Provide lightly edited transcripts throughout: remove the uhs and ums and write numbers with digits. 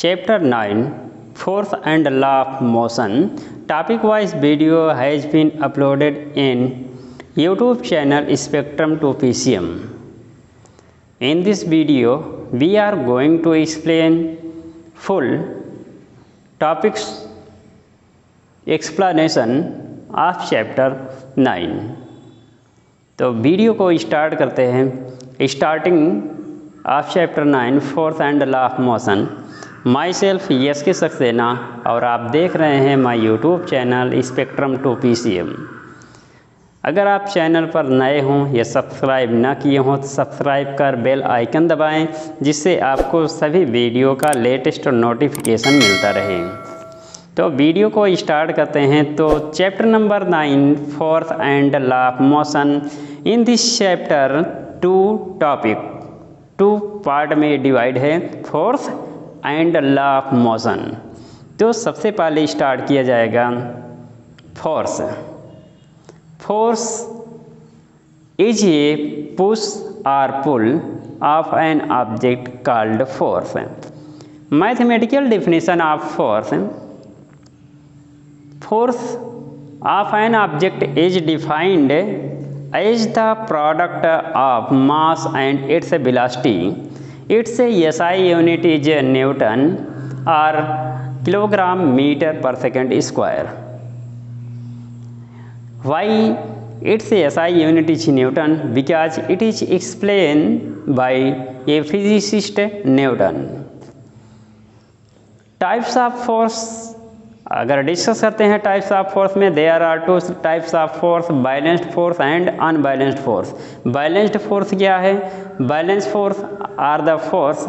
Chapter 9 Force and Law of Motion topic wise video has been uploaded in YouTube channel Spectrum to PCM. In this video we are going to explain full topics explanation of chapter 9. तो video को start करते हैं। Starting of chapter 9 force and law of motion. Myself S K Saxena और आप देख रहे हैं my YouTube channel spectrum to PCM। अगर आप चैनल पर नए हों या सब्सक्राइब ना किए हों तो सब्सक्राइब कर बेल आइकन दबाएं, जिससे आपको सभी वीडियो का लेटेस्ट नोटिफिकेशन मिलता रहे। तो वीडियो को स्टार्ट करते हैं। तो chapter number 9 force and law of motion. In this chapter two part में डिवाइड है, force and law of motion. तो सबसे पहले स्टार्ट किया जाएगा force. Force is a push और pull of an object called force. Mathematical definition of force. Force of an object is defined as the product of mass and its velocity. Its SI unit is Newton or kilogram meter per second square. Why its SI unit is Newton? Because it is explained by a physicist Newton. Types of force अगर discuss करते हैं types of force में, there are two types of force, balanced force and unbalanced force. Balanced force क्या है? Balanced force are the force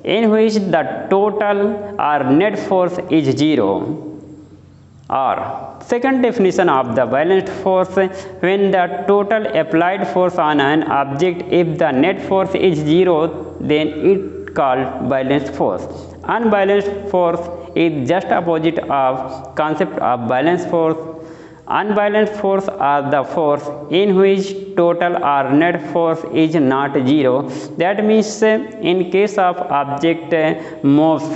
in which the total और net force is zero. और second definition of the balanced force, when the total applied force on an object if the net force is zero then it called balanced force. Unbalanced force is just opposite of concept of balanced force. Unbalanced force are the force in which total or net force is not zero. That means in case of object moves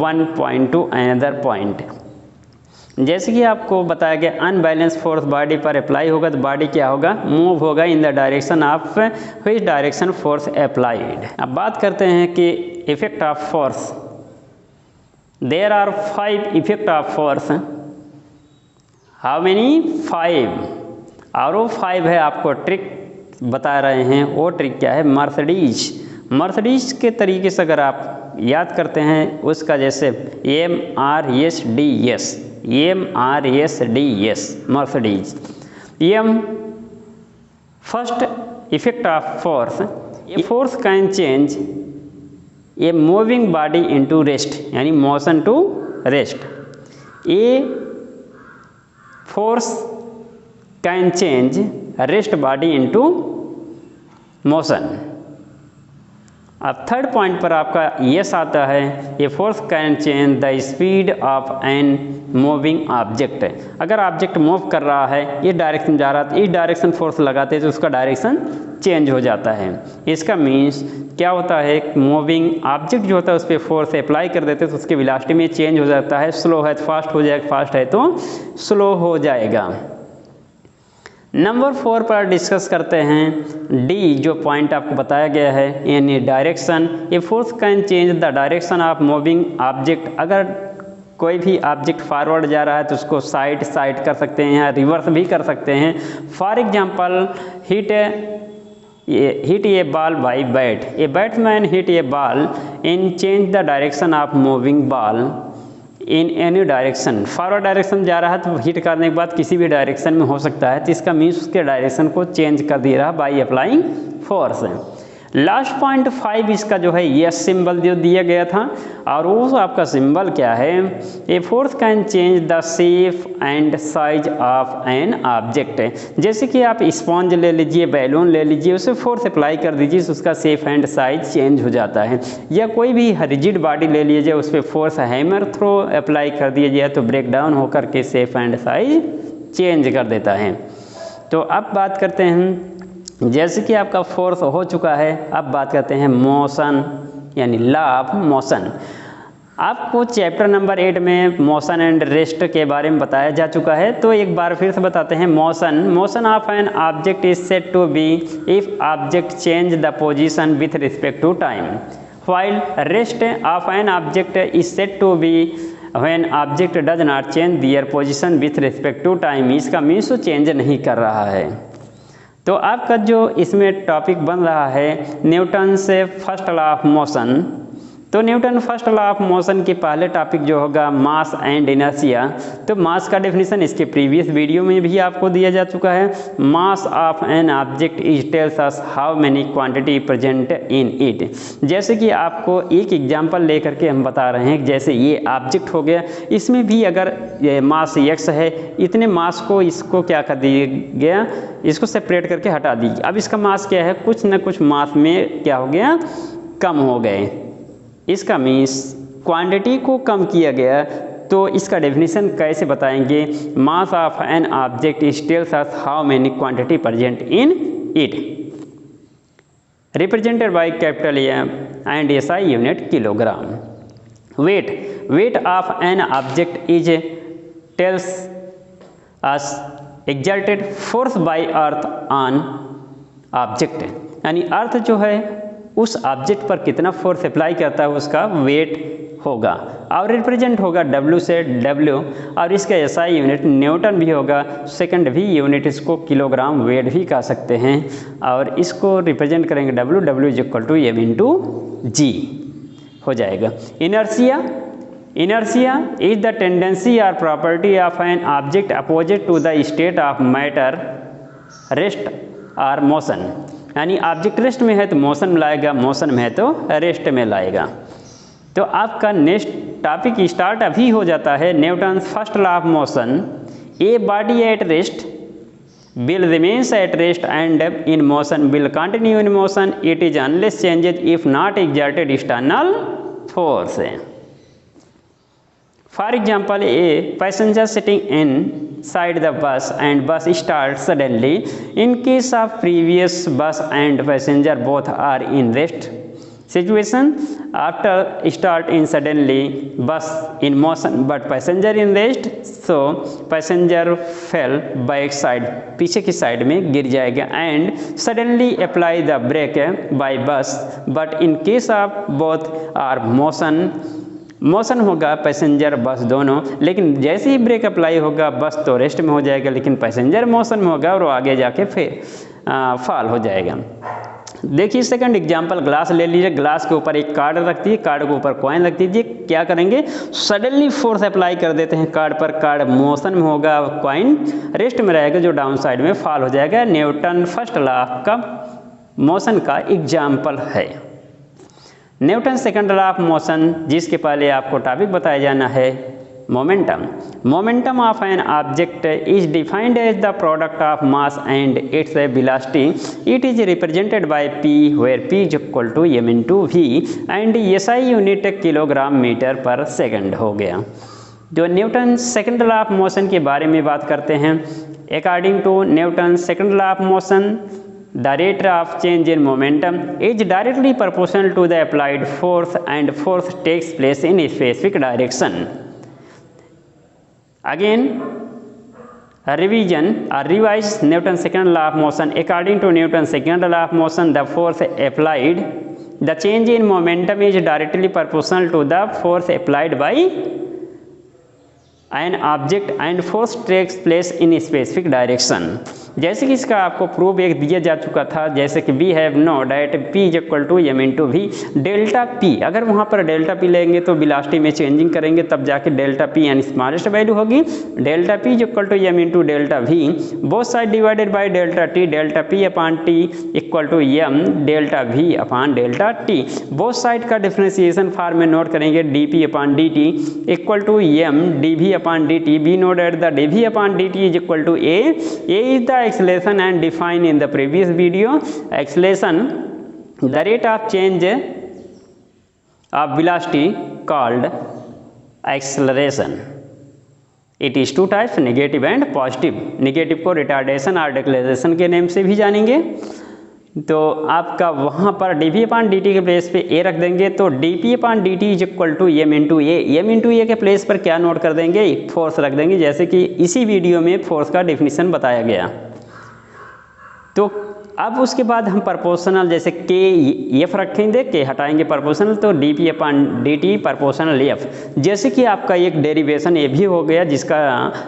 one point to another point. जैसे कि आपको बताया गया unbalance force body पर apply होगा तो body क्या होगा? मूव होगा in the direction of which direction force applied. अब बात करते हैं कि effect of force. There are 5 effect of force. How many? 5। और वो 5 है, आपको ट्रिक बता रहे हैं। वो ट्रिक क्या है? मर्सिडीज के तरीके से अगर आप याद करते हैं उसका, जैसे MRSDS Mercedes. First effect of force. Force can change a moving body into rest, यानी motion to rest. A force can change rest body into motion. अब थर्ड पॉइंट पर आपका यस आता है, a force can change the speed of an moving object. अगर object move कर रहा है, ये डायरेक्शन जा रहा है, तो इस डायरेक्शन फोर्स लगाते हैं तो उसका डायरेक्शन चेंज हो जाता है। इसका मीन्स क्या होता है? मूविंग ऑब्जेक्ट जो होता है उस पर फोर्स अप्लाई कर देते हैं तो उसकी वेलोसिटी में चेंज हो जाता है। स्लो है तो फास्ट हो जाएगा, फास्ट है तो स्लो हो जाएगा। नंबर 4 पर डिस्कस करते हैं डी, जो पॉइंट आपको बताया गया है, यानी direction. A force can change the direction of moving object. अगर कोई भी ऑब्जेक्ट फॉरवर्ड जा रहा है तो उसको साइड कर सकते हैं या रिवर्स भी कर सकते हैं। For example hit a ball by bat. A batsman hit a ball and change the direction of moving ball in any direction. Forward direction जा रहा है तो हिट करने के बाद किसी भी डायरेक्शन में हो सकता है, तो इसका मीन्स उसके डायरेक्शन को चेंज कर दे रहा by applying force. Last point 5 इसका जो है यस सिंबल जो दिया गया था, और वो आपका सिंबल क्या है? A force can change the shape and size of an object. जैसे कि आप स्पॉन्ज ले लीजिए, बैलून ले लीजिए, उसे फोर्स अप्लाई कर दीजिए तो उसका शेप एंड साइज चेंज हो जाता है। या कोई भी रिजिड बॉडी ले लीजिए, उस पर फोर्स हैमर थ्रो अप्लाई कर दिया जाए तो ब्रेक डाउन होकर के शेप एंड साइज चेंज कर देता है। तो अब बात करते हैं, जैसे कि आपका फोर्स हो चुका है, अब बात करते हैं मोशन, यानी लॉ ऑफ मोशन। आपको चैप्टर नंबर 8 में मोशन एंड रेस्ट के बारे में बताया जा चुका है, तो एक बार फिर से बताते हैं। Motion of an object is said to be if object change the position with respect to time, while rest of an object is said to be when object does not change their position with respect to time. इसका means वो change नहीं कर रहा है। तो आपका जो इसमें टॉपिक बन रहा है न्यूटन से फर्स्ट लॉ ऑफ मोशन। तो Newton first law of motion के पहले टॉपिक जो होगा मास एंड इनर्शिया। तो मास का डेफिनेशन इसके प्रीवियस वीडियो में भी आपको दिया जा चुका है। मास of an object is tells us how many quantity present in it. जैसे कि आपको एक एग्जांपल लेकर के हम बता रहे हैं, जैसे ये ऑब्जेक्ट हो गया, इसमें भी अगर मास x है, इतने मास को इसको क्या कर दिया गया, इसको सेपरेट करके हटा दीजिए। अब इसका मास क्या है, कुछ न कुछ मास में क्या हो गया, कम हो गए। इसका मीन्स क्वांटिटी को कम किया गया। तो इसका डेफिनेशन कैसे बताएंगे, mass of an object is tells us how many quantity present in it, represented by capital M and SI unit kilogram. Weight of an object is tells us exerted force by earth on object, यानी earth जो है उस object पर कितना force apply करता है उसका wait होगा, और रिप्रेजेंट होगा W से W, और इसका SI यूनिट न्यूटन भी होगा, सेकंड भी यूनिट इसको किलोग्राम वेट भी कह सकते हैं, और इसको रिप्रेजेंट करेंगे W is equal to M into G हो जाएगा। इनर्शिया इज द टेंडेंसी और property of an object opposite to the state of matter, rest और मोशन। यानी ऑब्जेक्ट रेस्ट में है तो मोशन में लाएगा, मोशन में है तो रेस्ट में लाएगा। तो आपका नेक्स्ट टॉपिक स्टार्ट अभी हो जाता है। Newton first law of motion, a body at rest will remains at rest and in motion will continue in motion, it is unless changes if not exerted external force. For example, a passenger sitting inside the bus and bus starts suddenly. In case of previous bus and passenger both are in rest situation, after start in suddenly bus in motion but passenger in rest, so passenger fell back side, पीछे की side में गिर जाएगा, and suddenly apply the brake by bus, but in case of both are motion होगा passenger बस दोनों, लेकिन जैसे ही ब्रेक अप्लाई होगा बस तो रेस्ट में हो जाएगा, लेकिन पैसेंजर मोशन में होगा और वो आगे जाके फिर फॉल हो जाएगा। देखिए सेकंड एग्जांपल, ग्लास ले लीजिए। ग्लास के ऊपर एक कार्ड रखती है, कार्ड के ऊपर कॉइन रख दीजिए। क्या करेंगे, सडनली फोर्स अप्लाई कर देते हैं कार्ड पर, कार्ड मोशन में होगा, कॉइन रेस्ट में रहेगा जो डाउन साइड में फॉल हो जाएगा। न्यूटन फर्स्ट लॉ का मोशन का एग्जाम्पल है। Newton second law of motion, जिसके पहले आपको टॉपिक बताया जाना है momentum of an object is defined as the product of mass and its velocity, it is represented by p where p is equal to m into v and SI unit kilogram metre per second हो गया। जो Newton second law of motion के बारे में बात करते हैं, according to Newton second law of motion, the rate of change in momentum is directly proportional to the applied force and force takes place in a specific direction. Again, a revision or revised Newton's second law of motion. According to Newton's second law of motion, the force applied, the change in momentum is directly proportional to the force applied by an object and force takes place in a specific direction. जैसे कि इसका आपको proof एक दिया जा चुका था, जैसे कि we have know that p is equal to m into v, delta p, अगर वहाँ पर डेल्टा p लेंगे तो वेलोसिटी में चेंजिंग करेंगे तब जाके डेल्टा p यानी स्मॉलेस्ट वैल्यू होगी। Delta p is equal to m into delta v, both side divided by delta t, delta p upon t equal to m delta v upon delta t। Both side का differentiation form में note करेंगे, dp upon dt equal to m dv upon dt। We know that the dv upon dt is equal to a is the acceleration and defined in the previous video. Acceleration, the rate of change of velocity called acceleration. It is two types, negative and positive. Negative को retardation और deceleration के name से भी जानेंगे। तो आपका वहाँ पर dp/dt के प्लेस पे a रख देंगे, तो dp/dt is equal to m into a के प्लेस पर क्या नोट कर देंगे, फोर्स रख देंगे, जैसे कि इसी वीडियो में फोर्स का डेफिनेशन बताया गया। तो अब उसके बाद हम प्रोपोर्शनल जैसे के एफ रखेंगे, के हटाएंगे प्रोपोर्शनल, तो dp/dt प्रोपोर्शनल एफ। जैसे कि आपका एक डेरिवेशन ये भी हो गया, जिसका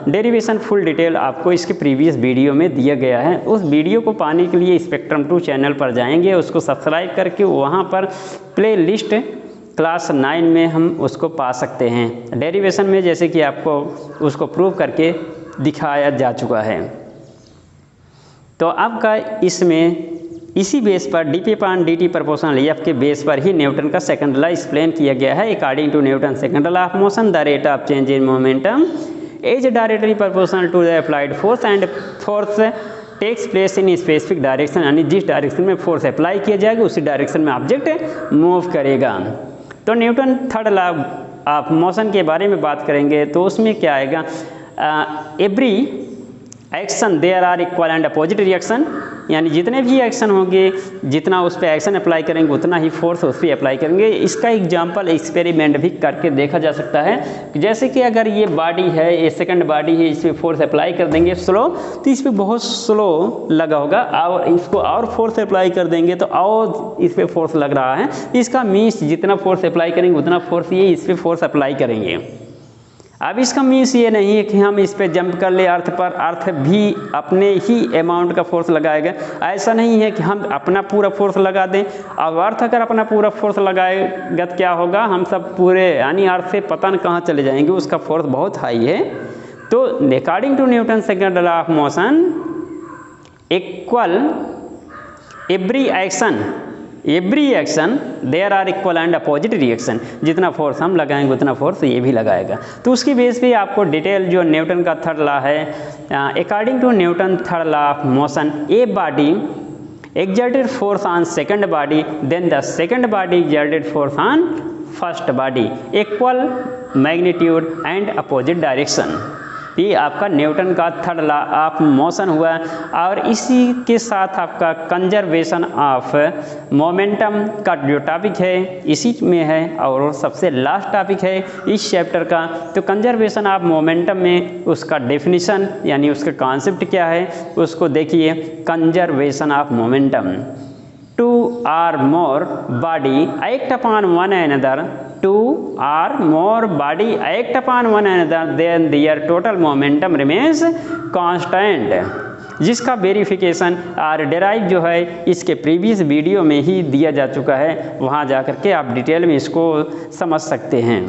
डेरिवेशन फुल डिटेल आपको इसके प्रीवियस वीडियो में दिया गया है। उस वीडियो को पाने के लिए स्पेक्ट्रम 2 चैनल पर जाएंगे, उसको सब्सक्राइब करके वहाँ पर प्ले लिस्ट क्लास 9 में हम उसको पा सकते हैं। डेरिवेशन में जैसे कि आपको उसको प्रूव करके दिखाया जा चुका है। तो आपका इसमें इसी बेस पर dp/dt प्रोपोर्शनल एफ के बेस पर ही न्यूटन का सेकंड लॉ एक्सप्लेन किया गया है। According to Newton second law of motion, the rate of change in momentum is directly proportional to the applied force and force takes place in specific direction, यानी जिस direction में force apply किया जाएगा उसी direction में object move करेगा। तो Newton third law of motion के बारे में बात करेंगे, तो उसमें क्या आएगा, every action there are equal and opposite reaction, यानी जितने भी एक्शन होंगे, जितना उस पर एक्शन अप्लाई करेंगे उतना ही फोर्स उस पर अप्लाई करेंगे। इसका एग्जांपल एक्सपेरिमेंट भी करके देखा जा सकता है। जैसे कि अगर ये बॉडी है, ये सेकंड बॉडी है, इस पर फोर्स अप्लाई कर देंगे स्लो, तो इस पर बहुत स्लो लगा होगा, और इसको और फोर्स अप्लाई कर देंगे तो और इस पर फोर्स लग रहा है। इसका मीन्स जितना फोर्स अप्लाई करेंगे उतना फोर्स ये इस पर फोर्स अप्लाई करेंगे। अब इसका मीन्स ये नहीं है कि हम इस पे जंप कर ले अर्थ पर, अर्थ भी अपने ही अमाउंट का फोर्स लगाएगा। ऐसा नहीं है कि हम अपना पूरा फोर्स लगा दें। अब अर्थ अगर अपना पूरा फोर्स लगाएगा तो क्या होगा, हम सब पूरे यानी अर्थ से पता न कहाँ चले जाएंगे, उसका फोर्स बहुत हाई है। तो according to Newton second law of motion, equal every action there are equal and opposite reaction, जितना फोर्स हम लगाएंगे उतना फोर्स ये भी लगाएगा। तो उसकी बेस पे आपको डिटेल जो न्यूटन का थर्ड लॉ है, according to Newton third law of motion, a body exerted force on second body, then the second body exerted force on first body, equal magnitude and opposite direction। ये आपका Newton का third law of motion हुआ। और इसी के साथ आपका conservation of momentum का जो टॉपिक है इसी में है, और सबसे लास्ट टॉपिक है इस चैप्टर का। तो कंजर्वेशन ऑफ मोमेंटम में उसका डेफिनेशन यानी उसका कॉन्सेप्ट क्या है उसको देखिए। Conservation of momentum, two or more body act upon one another, two or more body act upon one another, then their total momentum remains constant, जिसका वेरिफिकेशन और डेराइव जो है इसके प्रीवियस वीडियो में ही दिया जा चुका है, वहाँ जा कर के आप डिटेल में इसको समझ सकते हैं।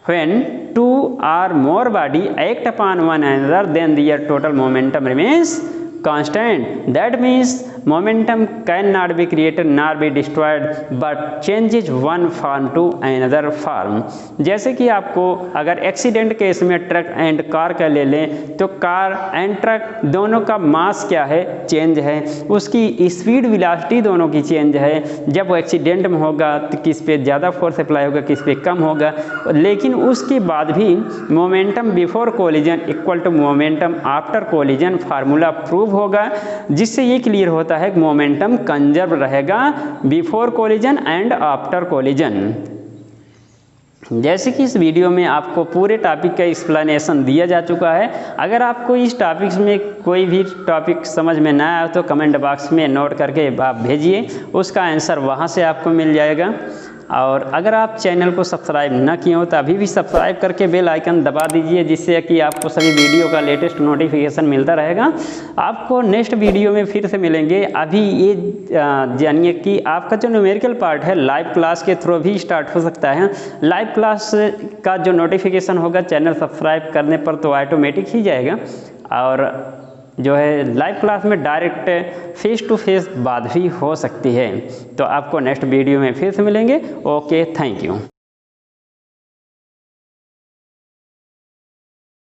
When two or more body act upon one another, then their total momentum remains constant. That means momentum cannot be created nor be destroyed but changes one form to another form। जैसे कि आपको अगर accident case में truck and car का ले लें, तो car and truck दोनों का मास क्या है, चेंज है, उसकी स्पीड वेलोसिटी दोनों की चेंज है। जब वो एक्सीडेंट में होगा तो किस पे ज़्यादा फोर्स अप्लाई होगा, किस पे कम होगा, लेकिन उसके बाद भी momentum before collision equal to momentum after collision formula prove होगा, जिससे ये क्लियर होता है कि मोमेंटम कंजर्व रहेगा before collision and after collision. जैसे कि इस वीडियो में आपको पूरे टॉपिक का एक्सप्लेनेशन दिया जा चुका है। अगर आपको इस टॉपिक्स में कोई भी टॉपिक समझ में ना आए तो कमेंट बॉक्स में नोट करके आप भेजिए, उसका आंसर वहाँ से आपको मिल जाएगा। और अगर आप चैनल को सब्सक्राइब न किए हो तो अभी भी सब्सक्राइब करके बेल आइकन दबा दीजिए, जिससे कि आपको सभी वीडियो का लेटेस्ट नोटिफिकेशन मिलता रहेगा। आपको नेक्स्ट वीडियो में फिर से मिलेंगे। अभी ये जानिए कि आपका जो न्यूमेरिकल पार्ट है लाइव क्लास के थ्रू भी स्टार्ट हो सकता है। लाइव क्लास का जो नोटिफिकेशन होगा चैनल सब्सक्राइब करने पर तो ऑटोमेटिक ही जाएगा, और जो है लाइव क्लास में डायरेक्ट फेस टू फेस बात भी हो सकती है। तो आपको नेक्स्ट वीडियो में फिर से मिलेंगे। Okay, thank you.